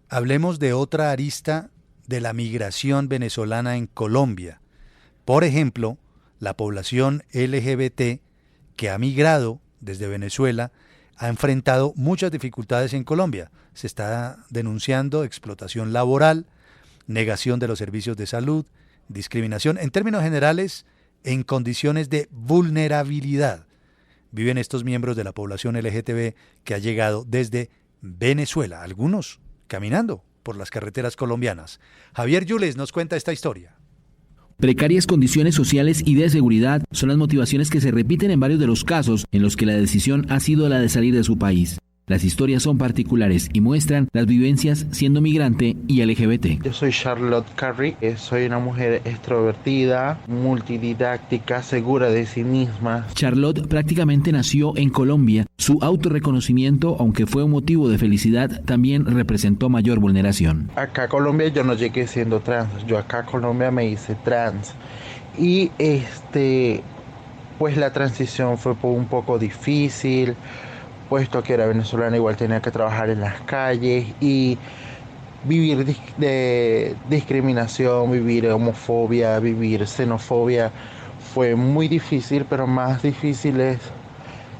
hablemos de otra arista de la migración venezolana en Colombia. Por ejemplo, la población LGBT que ha migrado desde Venezuela ha enfrentado muchas dificultades en Colombia. Se está denunciando explotación laboral, negación de los servicios de salud, discriminación, en términos generales, en condiciones de vulnerabilidad. Viven estos miembros de la población LGTB que ha llegado desde Venezuela, algunos caminando por las carreteras colombianas. Javier Yules nos cuenta esta historia. Precarias condiciones sociales y de seguridad son las motivaciones que se repiten en varios de los casos en los que la decisión ha sido la de salir de su país. Las historias son particulares y muestran las vivencias siendo migrante y LGBT. Yo soy Charlotte Carey, soy una mujer extrovertida, multididáctica, segura de sí misma. Charlotte prácticamente nació en Colombia. Su autorreconocimiento, aunque fue un motivo de felicidad, también representó mayor vulneración. Acá a Colombia yo no llegué siendo trans, yo acá a Colombia me hice trans. Y pues la transición fue un poco difícil, puesto que era venezolana, igual tenía que trabajar en las calles y vivir de discriminación, vivir homofobia, vivir xenofobia. Fue muy difícil, pero más difícil es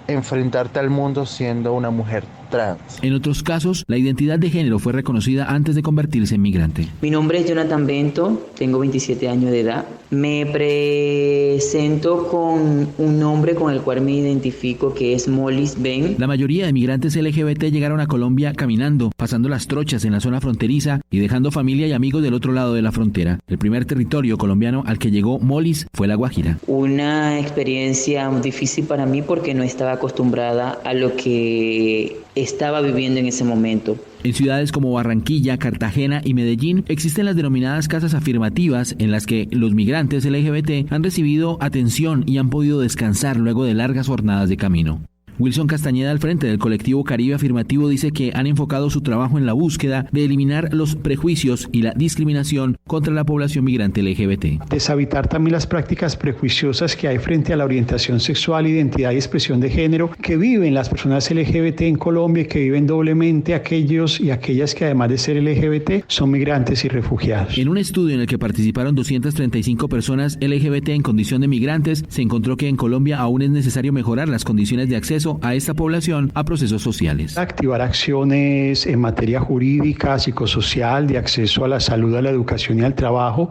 enfrentarte al mundo siendo una mujer trans. En otros casos, la identidad de género fue reconocida antes de convertirse en migrante. Mi nombre es Jonathan Bento, tengo 27 años de edad. Me presento con un nombre con el cual me identifico, que es Mollis Ben. La mayoría de migrantes LGBT llegaron a Colombia caminando, pasando las trochas en la zona fronteriza y dejando familia y amigos del otro lado de la frontera. El primer territorio colombiano al que llegó Mollis fue La Guajira. Una experiencia difícil para mí porque no estaba acostumbrada a lo que estaba viviendo en ese momento. En ciudades como Barranquilla, Cartagena y Medellín existen las denominadas casas afirmativas en las que los migrantes LGBT han recibido atención y han podido descansar luego de largas jornadas de camino. Wilson Castañeda, al frente del colectivo Caribe Afirmativo, dice que han enfocado su trabajo en la búsqueda de eliminar los prejuicios y la discriminación contra la población migrante LGBT. Deshabitar también las prácticas prejuiciosas que hay frente a la orientación sexual, identidad y expresión de género que viven las personas LGBT en Colombia y que viven doblemente aquellos y aquellas que además de ser LGBT son migrantes y refugiados. En un estudio en el que participaron 235 personas LGBT en condición de migrantes, se encontró que en Colombia aún es necesario mejorar las condiciones de acceso a esta población a procesos sociales. Activar acciones en materia jurídica, psicosocial, de acceso a la salud, a la educación y al trabajo,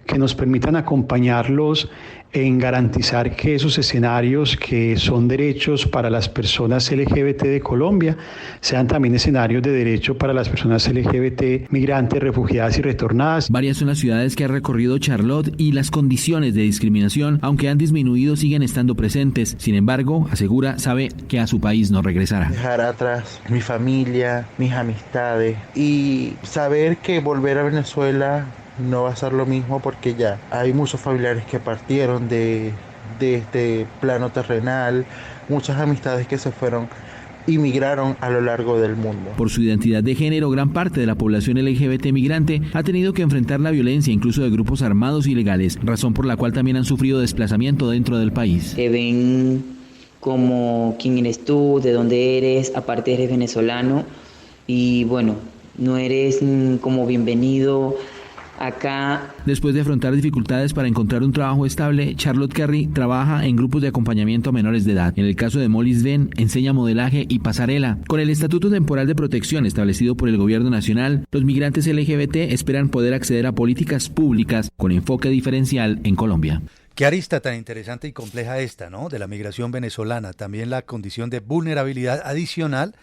que nos permitan acompañarlos en garantizar que esos escenarios que son derechos para las personas LGBT de Colombia sean también escenarios de derecho para las personas LGBT migrantes, refugiadas y retornadas. Varias son las ciudades que ha recorrido Charlotte y las condiciones de discriminación, aunque han disminuido, siguen estando presentes. Sin embargo, asegura, sabe que a su país no regresará. Dejar atrás mi familia, mis amistades y saber que volver a Venezuela no va a ser lo mismo porque ya hay muchos familiares que partieron de este plano terrenal, muchas amistades que se fueron y migraron a lo largo del mundo. Por su identidad de género, gran parte de la población LGBT migrante ha tenido que enfrentar la violencia, incluso de grupos armados ilegales, razón por la cual también han sufrido desplazamiento dentro del país. Te ven como quién eres tú, de dónde eres, aparte eres venezolano y bueno, no eres como bienvenido acá. Después de afrontar dificultades para encontrar un trabajo estable, Charlotte Carey trabaja en grupos de acompañamiento a menores de edad. En el caso de Mollis Ben, enseña modelaje y pasarela. Con el Estatuto Temporal de Protección establecido por el Gobierno Nacional, los migrantes LGBT esperan poder acceder a políticas públicas con enfoque diferencial en Colombia. Qué arista tan interesante y compleja esta, ¿no? De la migración venezolana. También la condición de vulnerabilidad adicional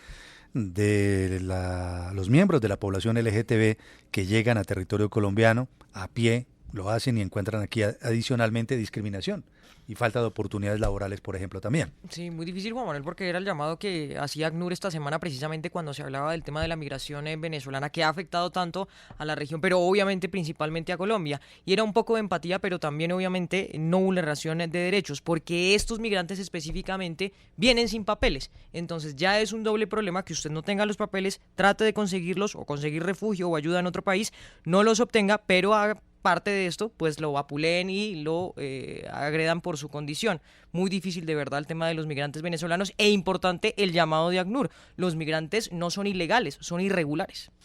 de los miembros de la población LGTB que llegan a territorio colombiano a pie, lo hacen y encuentran aquí adicionalmente discriminación y falta de oportunidades laborales, por ejemplo, también. Sí, muy difícil, Juan Manuel, porque era el llamado que hacía ACNUR esta semana precisamente cuando se hablaba del tema de la migración venezolana que ha afectado tanto a la región, pero obviamente principalmente a Colombia. Y era un poco de empatía, pero también obviamente no vulneración de derechos, porque estos migrantes específicamente vienen sin papeles. Entonces ya es un doble problema que usted no tenga los papeles, trate de conseguirlos o conseguir refugio o ayuda en otro país, no los obtenga, pero parte de esto, pues lo vapuleen y lo agredan por su condición. Muy difícil de verdad el tema de los migrantes venezolanos e importante el llamado de ACNUR. Los migrantes no son ilegales, son irregulares.